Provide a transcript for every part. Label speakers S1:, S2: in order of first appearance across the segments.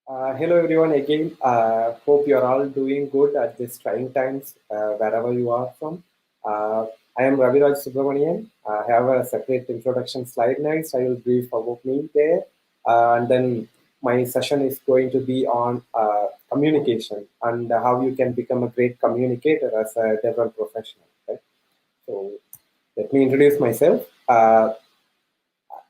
S1: Hello everyone again. Hope you are all doing good at this trying times wherever you are from. Uh, I am Raviraj Subramanian. I have a separate introduction slide next. I will brief about me there. And then my session is going to be on communication and how you can become a great communicator as a DevRel professional. Right? So let me introduce myself.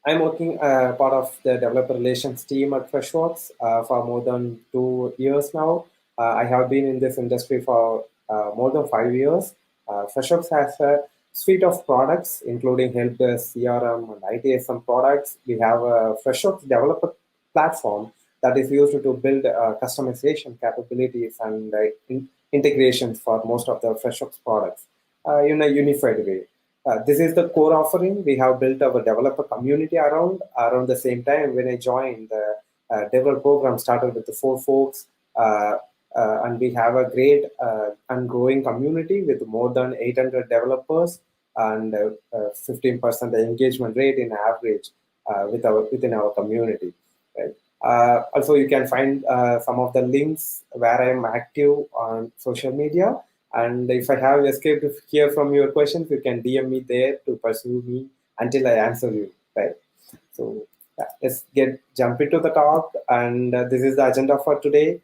S1: I'm working part of the developer relations team at Freshworks for more than 2 years now. I have been in this industry for more than 5 years. Freshworks has a suite of products, including helpdesk, CRM, and ITSM products. We have a Freshworks developer platform that is used to build customization capabilities and integrations for most of the Freshworks products in a unified way. This is the core offering. We have built our developer community around the same time when I joined. The developer program started with the 4 folks, and we have a great and growing community with more than 800 developers and 15% engagement rate in average within our community. Right? Also, you can find some of the links where I am active on social media. And if I have escaped here from your questions, you can DM me there to pursue me until I answer you. Right. So let's jump into the talk. And this is the agenda for today.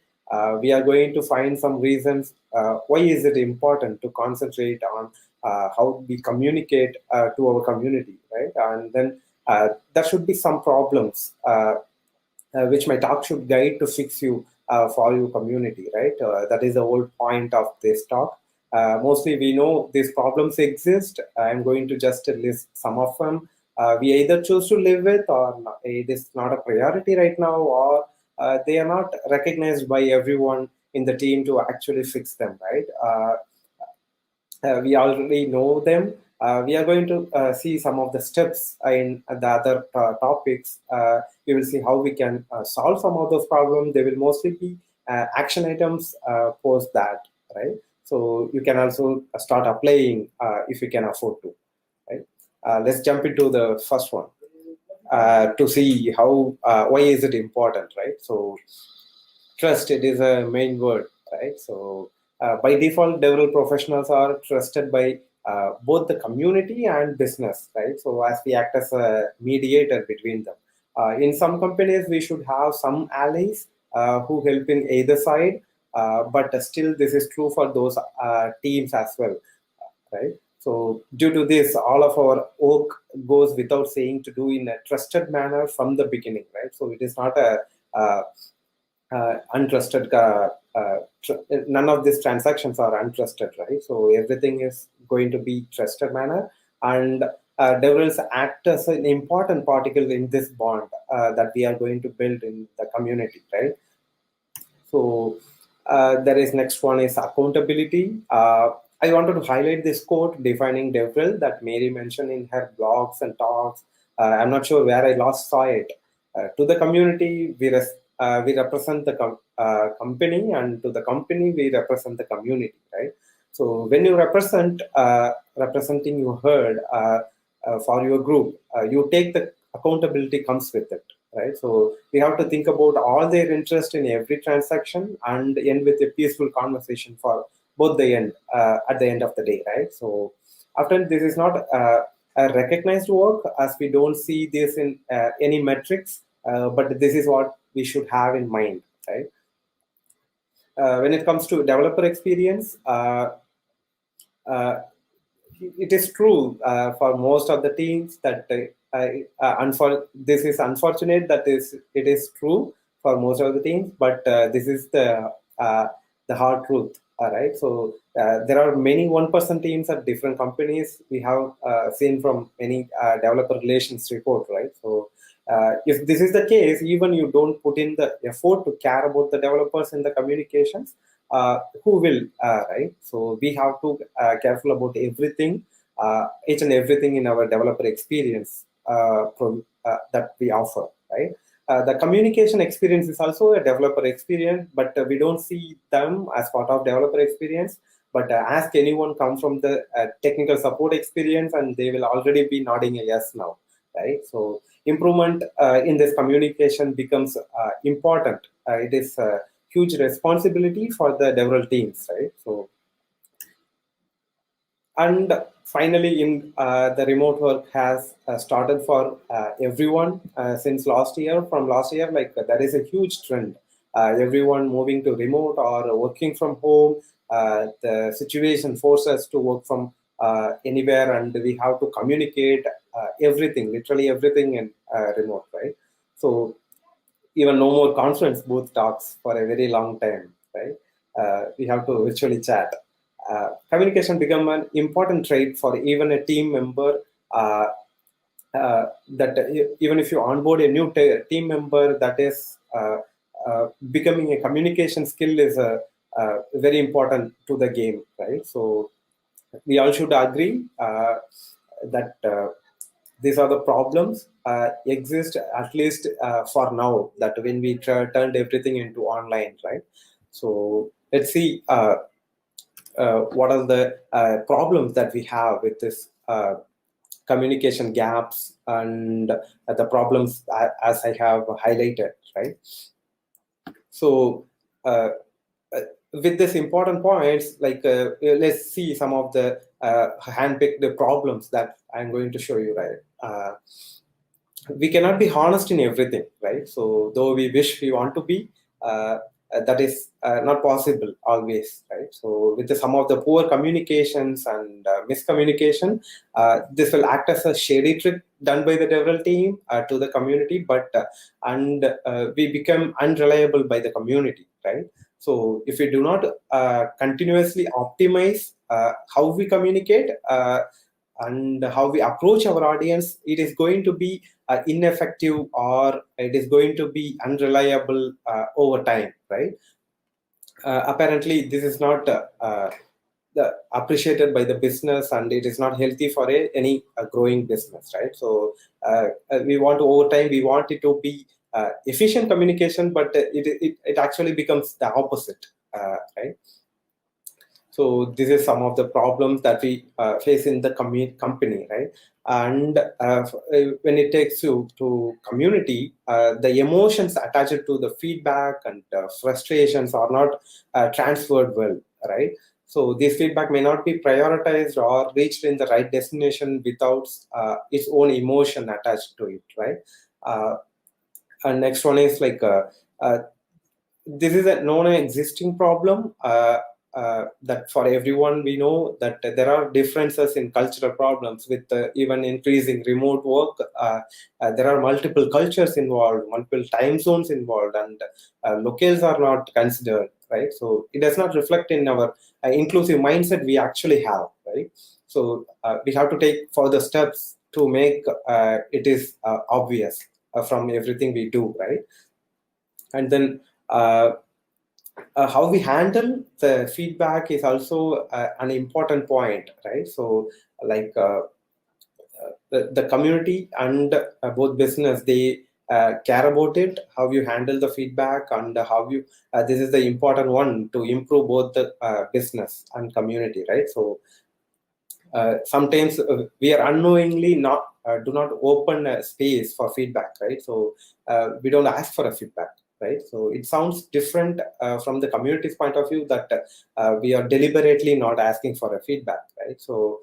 S1: We are going to find some reasons why is it important to concentrate on how we communicate to our community, right? And then there should be some problems which my talk should guide to fix you for your community, right? That is the whole point of this talk. Mostly we know these problems exist. I'm going to just list some of them. We either choose to live with or it is not a priority right now, or they are not recognized by everyone in the team to actually fix them, right? We already know them. We are going to see some of the steps in the other topics. We will see how we can solve some of those problems. They will mostly be action items post that, right? So you can also start applying if you can afford to, right? Let's jump into the first one to see how why is it important, right? So trust, it is a main word, right? So by default, DevRel professionals are trusted by both the community and business, right? So as we act as a mediator between them. In some companies, we should have some allies who help in either side, but still this is true for those teams as well, right? So due to this, all of our work goes without saying to do in a trusted manner from the beginning, right? So it is not a untrusted none of these transactions are untrusted, right? So everything is going to be trusted manner, and DevRels act as an important particle in this bond that we are going to build in the community, right? So there is next one is accountability. I wanted to highlight this quote defining DevRel that Mary mentioned in her blogs and talks. I'm not sure where I last saw it. To the community, we represent the company, and to the company, we represent the community, right? So when you representing your herd for your group, you take the accountability comes with it, right? So we have to think about all their interest in every transaction and end with a peaceful conversation for both the end at the end of the day, right? So often this is not a recognized work as we don't see this in any metrics, but this is what we should have in mind, right? When it comes to developer experience, it is true for most of the teams that this is unfortunate that it is true for most of the teams, but this is the hard truth. All right, so there are many 1% teams at different companies. We have seen from many developer relations report, right? So if this is the case, even you don't put in the effort to care about the developers in the communications, who will, right? So we have to careful about everything, each and everything in our developer experience that we offer, right? The communication experience is also a developer experience, but we don't see them as part of developer experience. But ask anyone come from the technical support experience, and they will already be nodding a yes now, right? So improvement in this communication becomes important it is a huge responsibility for the DevRel teams, right? So, and finally, in the remote work has started for everyone since last year. From last year, like there is a huge trend. Everyone moving to remote or working from home. The situation forces us to work from anywhere, and we have to communicate everything, literally everything in remote, right? So even no more conference booth talks for a very long time, right? We have to virtually chat. Communication become an important trait for even a team member. That even if you onboard a new team member, that is becoming a communication skill is very important to the game, right? So we all should agree that these are the problems exist, at least for now, that when we turned everything into online, right? So let's see what are the problems that we have with this communication gaps, and the problems as I have highlighted, right? So with this important points, like let's see some of the handpicked problems that I'm going to show you, right? We cannot be honest in everything, right? So though we wish we want to be, that is not possible always, right? So with some of the poor communications and miscommunication, this will act as a shady trick done by the DevRel team to the community, but and we become unreliable by the community, right? So if we do not continuously optimize how we communicate and how we approach our audience, it is going to be ineffective, or it is going to be unreliable over time, right? Apparently, this is not appreciated by the business, and it is not healthy for any growing business, right? So we want to, over time, we want it to be efficient communication, but it actually becomes the opposite, right? So this is some of the problems that we face in the company, right? And when it takes you to community, the emotions attached to the feedback and frustrations are not transferred well, right? So this feedback may not be prioritized or reached in the right destination without its own emotion attached to it, right? And next one is like uh, this is a known existing problem, that for everyone we know that there are differences in cultural problems with even increasing remote work. There are multiple cultures involved, multiple time zones involved, and locales are not considered, right? So it does not reflect in our inclusive mindset we actually have, right? So we have to take further steps to make it is obvious from everything we do, right? And then how we handle the feedback is also an important point, right? So like the community and both business, they care about it, how you handle the feedback, and how you this is the important one to improve both the business and community, right? So sometimes we are unknowingly not do not open a space for feedback, right? So we don't ask for a feedback, right? So it sounds different from the community's point of view, that we are deliberately not asking for a feedback, right? So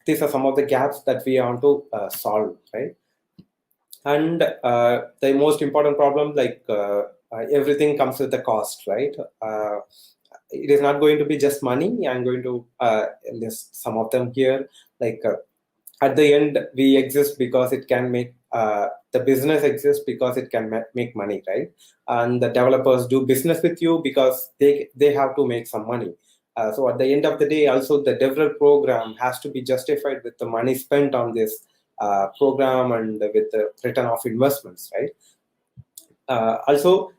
S1: these are some of the gaps that we want to solve, right? And the most important problem, like everything comes with a cost, right? It is not going to be just money. I'm going to list some of them here. Like at the end, we exist because it can make the business exist because it can make money, right? And the developers do business with you because they have to make some money. So at the end of the day, also the DevRel program has to be justified with the money spent on this program and with the return of investments, right? Also,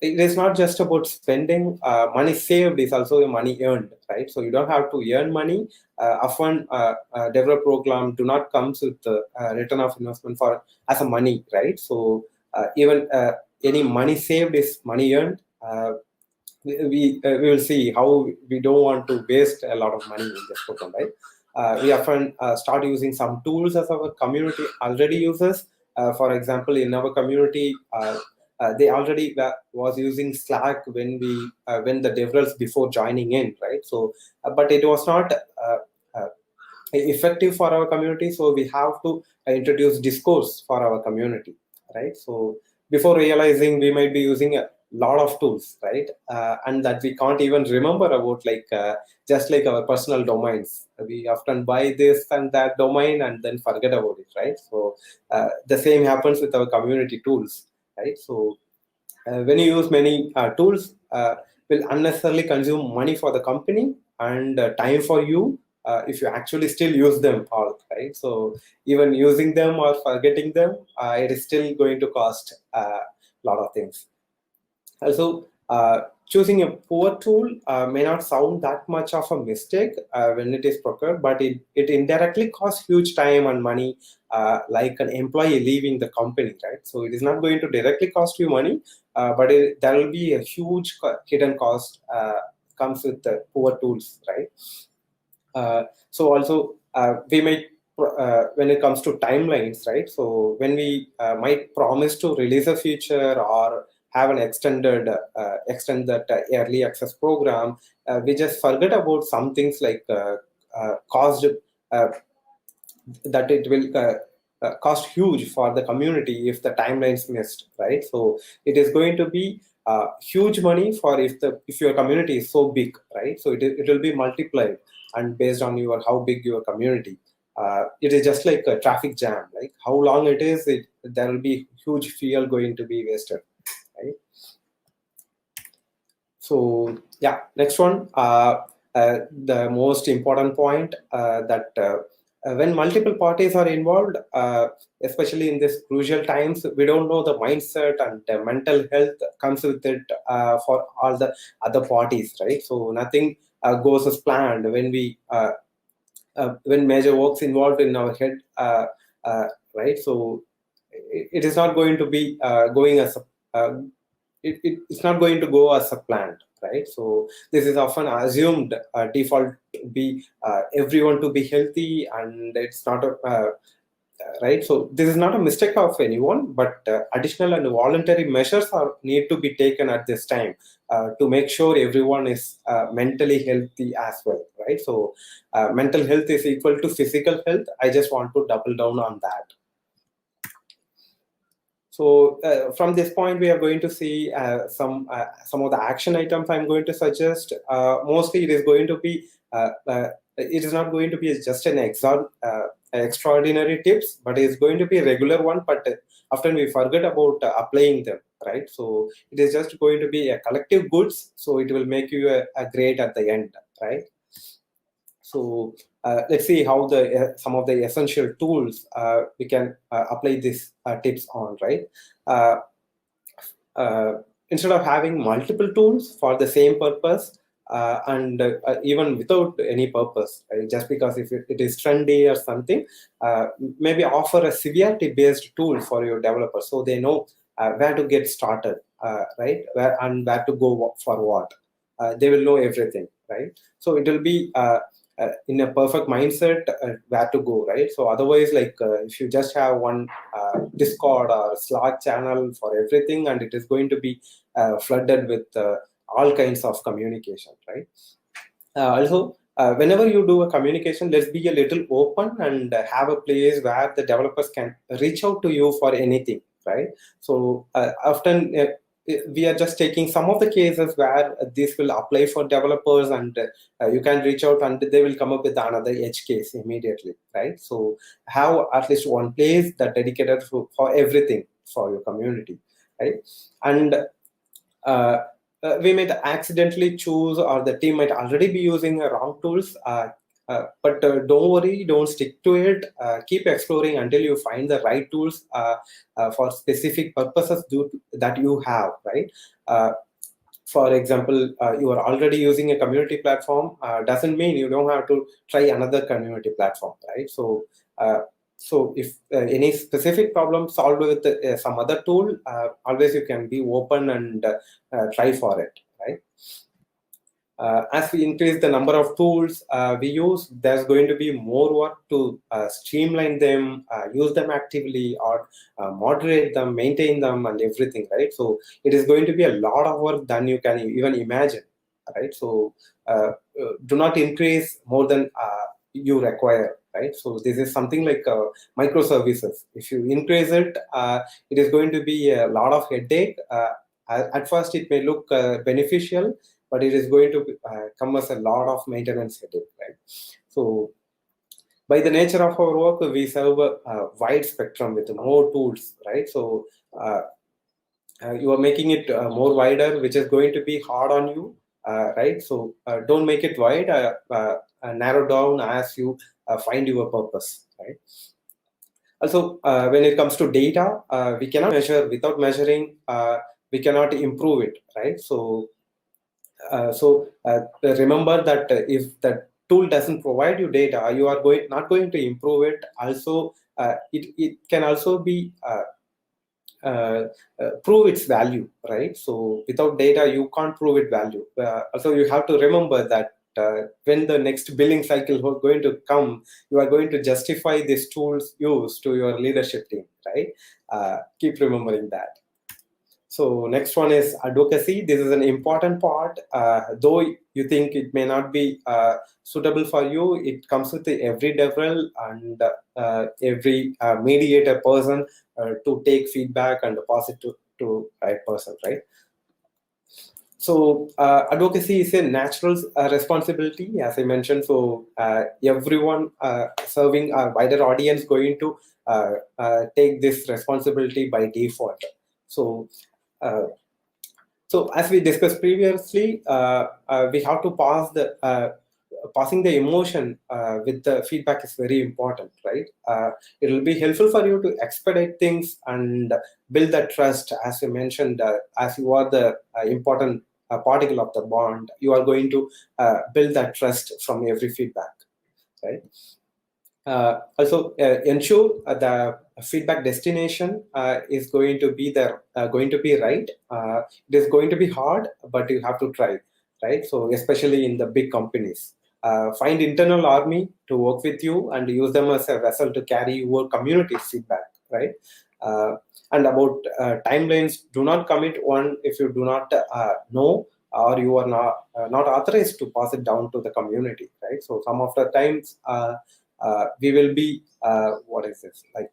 S1: it is not just about spending. Money saved is also money earned, right? So you don't have to earn money. Often, DevRel program do not comes with the return of investment for as a money, right? So even any money saved is money earned. We will see how we don't want to waste a lot of money in this program, right? We often start using some tools as our community already uses. For example, in our community, they already was using Slack when the DevRels before joining in, right? So, but it was not uh, effective for our community, so we have to introduce discourse for our community, right? So before realizing we might be using a lot of tools, right? And that we can't even remember about, like just like our personal domains, we often buy this and that domain and then forget about it, right? So the same happens with our community tools, right? So when you use many tools, will unnecessarily consume money for the company and time for you, if you actually still use them all, right? So even using them or forgetting them, it is still going to cost a lot of things. Also, choosing a poor tool may not sound that much of a mistake when it is procured, but it indirectly costs huge time and money, like an employee leaving the company, right? So it is not going to directly cost you money, but there will be a huge hidden cost comes with the poor tools, right? So also we might when it comes to timelines, right? So when we might promise to release a feature or have an extend that early access program, we just forget about some things like cost, uh, that it will cost huge for the community if the timelines missed, right? So it is going to be huge money for if your community is so big, right? So it will be multiplied, and based on how big your community, it is just like a traffic jam, like how long it is, there will be huge fuel going to be wasted, right? So yeah, next one, the most important point, that when multiple parties are involved, especially in this crucial times, we don't know the mindset and the mental health comes with it for all the other parties, right? So nothing goes as planned when major works involved in our head, uh, right? So it is not going to be going as a, it's not going to go as a planned, right? So this is often assumed default to be everyone to be healthy, and it's not a right. So this is not a mistake of anyone, but additional and voluntary measures are need to be taken at this time to make sure everyone is mentally healthy as well, right? So mental health is equal to physical health. I just want to double down on that. So from this point, we are going to see some of the action items I'm going to suggest. Mostly, it is going to be it is not going to be just an extraordinary tips, but it's going to be a regular one. But often we forget about applying them, right? So it is just going to be a collective goods. So it will make you a grade at the end, right? So let's see how the some of the essential tools we can apply these tips on, right? Uh, uh, Instead of having multiple tools for the same purpose, and even without any purpose, right? Just because if it is trendy or something, uh, maybe offer a severity based tool for your developers so they know where to get started, right? Where to go for what. They will know everything, right? So it will be in a perfect mindset where to go, right? So otherwise, like if you just have one Discord or Slack channel for everything, and it is going to be flooded with all kinds of communication, right? Also, whenever you do a communication, let's be a little open and have a place where the developers can reach out to you for anything, right? So often we are just taking some of the cases where this will apply for developers, and you can reach out and they will come up with another edge case immediately, right? So have at least one place that dedicated for everything for your community, right? And uh, we might accidentally choose, or the team might already be using wrong tools, but don't worry, don't stick to it. Keep exploring until you find the right tools for specific purposes that you have, right? For example, you are already using a community platform, doesn't mean you don't have to try another community platform, right? So so if any specific problem solved with some other tool, always you can be open and try for it, right? As we increase the number of tools we use, there's going to be more work to streamline them, use them actively, or moderate them, maintain them, and everything, right? So it is going to be a lot of work than you can even imagine, right? So do not increase more than you require, right? So this is something like microservices. If you increase it, it is going to be a lot of headache. At first, it may look beneficial, but it is going to come as a lot of maintenance headache, right? So by the nature of our work, we serve a wide spectrum with more tools, right? So you are making it more wider, which is going to be hard on you, right? So don't make it wide, narrow down as you find your purpose, right? Also, when it comes to data, we cannot measure without measuring, we cannot improve it, right? So remember that if the tool doesn't provide you data, you are not going to improve it. Also, it can also be prove its value, right? So without data, you can't prove its value. Also, you have to remember that when the next billing cycle is going to come, you are going to justify this tool's use to your leadership team, right? Keep remembering that. So next one is advocacy. This is an important part. Though you think it may not be suitable for you, it comes with every DevRel and every mediator person to take feedback and pass it to right person, right? So advocacy is a natural responsibility, as I mentioned. So everyone serving a wider audience going to take this responsibility by default. So so as we discussed previously, we have to passing the emotion with the feedback is very important, right? It will be helpful for you to expedite things and build that trust, as you mentioned, as you are the important particle of the bond. You are going to build that trust from every feedback, right? Also ensure the feedback destination is going to be right. It is going to be hard, but you have to try, right? So especially in the big companies, find internal army to work with you and use them as a vessel to carry your community feedback, right? And about timelines, do not commit one if you do not know, or you are not authorized to pass it down to the community, right? So some of the times we will be what is this like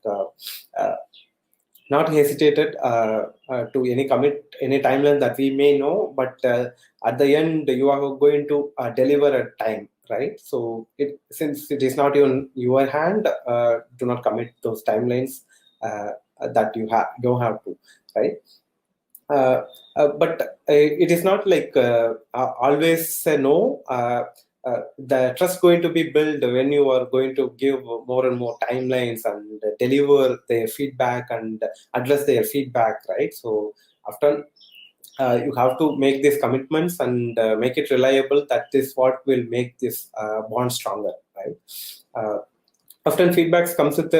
S1: not hesitated to any commit any timeline that we may know, but at the end you are going to deliver a time, right? So since it is not in your hand, do not commit those timelines that you don't have to, right? But it is not like always say no. The trust going to be built when you are going to give more and more timelines and deliver their feedback and address their feedback, right? So often you have to make these commitments and make it reliable. That is what will make this bond stronger, right? Often feedbacks comes with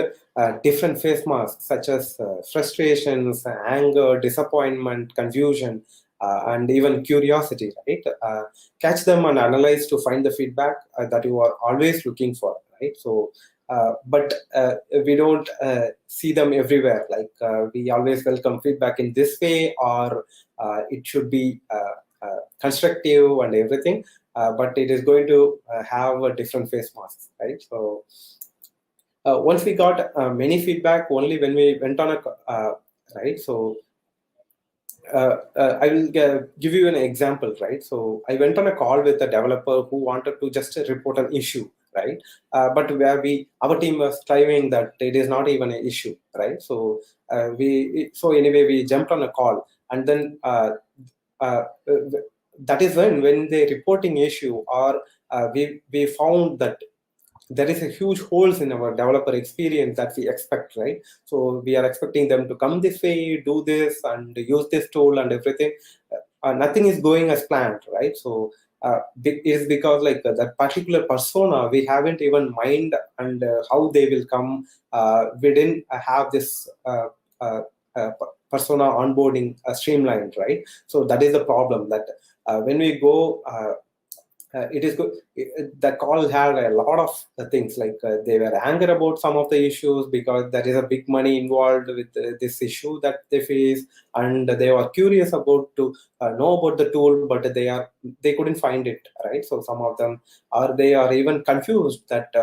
S1: different face masks, such as frustrations, anger, disappointment, confusion, and even curiosity, right? Catch them and analyze to find the feedback that you are always looking for, right? So but we don't see them everywhere. Like we always welcome feedback in this way, or it should be constructive and everything, but it is going to have a different face masks, right? So once we got many feedback only when we went on a right. So I will give you an example, right? So I went on a call with a developer who wanted to just report an issue, right? But where our team was striving that it is not even an issue, right? So so anyway we jumped on a call, and then that is when the reporting issue, or we found that there is a huge holes in our developer experience that we expect, right? So we are expecting them to come this way, do this, and use this tool and everything. Nothing is going as planned, right? So it is because like that particular persona, we haven't even mind and how they will come. We didn't have this persona onboarding streamlined, right? So that is the problem, that when we go it is good. The call had a lot of things like they were angry about some of the issues because there is a big money involved with this issue that they face, and they were curious about to know about the tool, but they couldn't find it, right? So some of them they are even confused that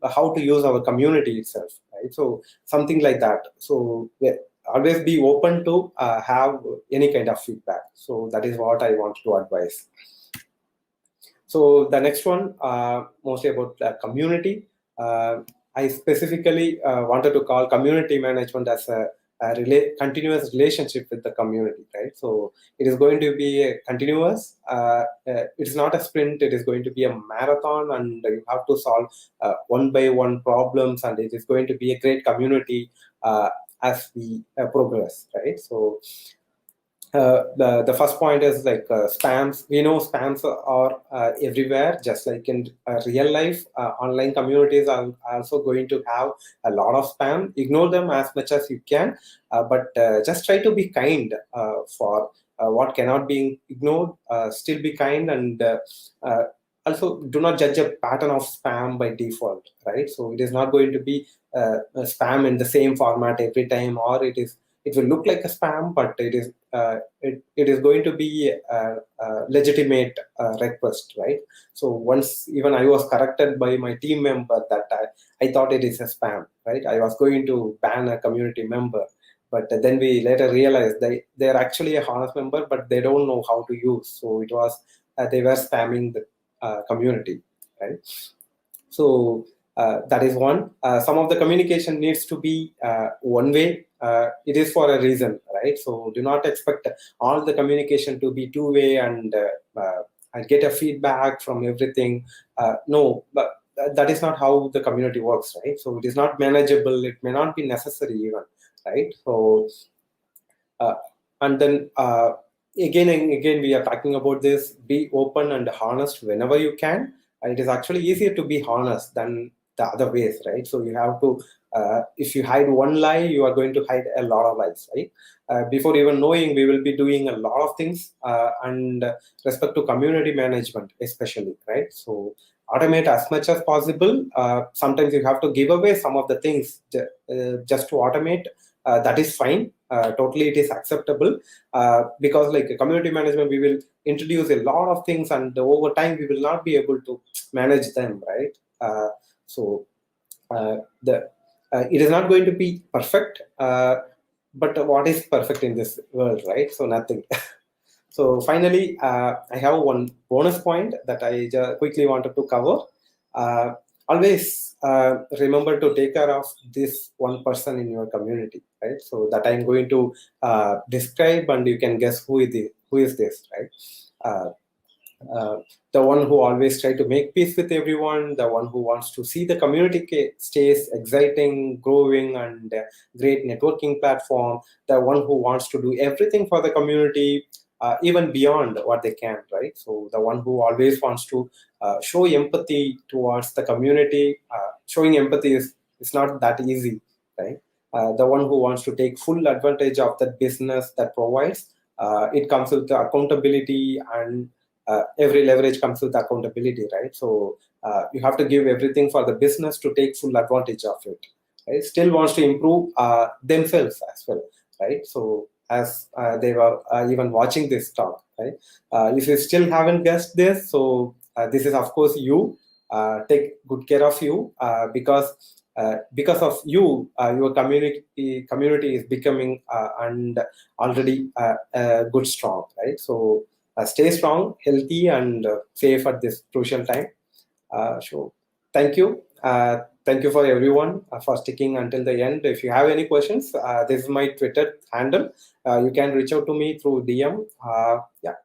S1: how to use our community itself, right? So something like that. So yeah, always be open to have any kind of feedback. So that is what I want to advise. So the next one, mostly about community. I specifically wanted to call community management as a continuous relationship with the community, right? So it is going to be a continuous. It's not a sprint. It is going to be a marathon, and you have to solve one by one problems, and it is going to be a great community as we progress, right? So the first point is like spams. We know spams are everywhere, just like in real life. Online communities are also going to have a lot of spam. Ignore them as much as you can, but just try to be kind for what cannot be ignored. Still be kind, and also do not judge a pattern of spam by default, right? So it is not going to be a spam in the same format every time, or it will look like a spam, but it is going to be a legitimate request, right? So once even I was corrected by my team member that I thought it is a spam, right? I was going to ban a community member, but then we later realized they're actually a honest member, but they don't know how to use. So it was they were spamming the community, right? So that is one. Some of the communication needs to be one way. It is for a reason, right? So do not expect all the communication to be two way and get a feedback from everything. No, but that is not how the community works, right? So it is not manageable. It may not be necessary even, right? So uh, and then again and again we are talking about this: be open and honest whenever you can. It is actually easier to be honest than the other ways, right? So you have to if you hide one lie, you are going to hide a lot of lies, right? Before even knowing, we will be doing a lot of things, and respect to community management especially, right? So automate as much as possible. Sometimes you have to give away some of the things just to automate. That is fine. Totally it is acceptable, because like community management, we will introduce a lot of things, and over time we will not be able to manage them, right? So the it is not going to be perfect, but what is perfect in this world, right? So nothing. So finally, I have one bonus point that I just quickly wanted to cover. Uh, Always remember to take care of this one person in your community, right? So that I'm going to describe, and you can guess who is this, right? Uh, uh, the one who always try to make peace with everyone, the one who wants to see the community stays exciting, growing, and great networking platform, the one who wants to do everything for the community, even beyond what they can, right? So the one who always wants to show empathy towards the community. Showing empathy is not that easy, right? The one who wants to take full advantage of the business that provides. It comes with the accountability, and every leverage comes with accountability, right? So you have to give everything for the business to take full advantage of it, right? Still wants to improve themselves as well, right? So as they were even watching this talk, right? If you still haven't guessed this, so this is of course you. Take good care of you, because of you, your community is becoming and already good, strong, right? So stay strong, healthy, and safe at this crucial time. So thank you. Thank you for everyone for sticking until the end. If you have any questions, this is my Twitter handle. You can reach out to me through DM. Yeah.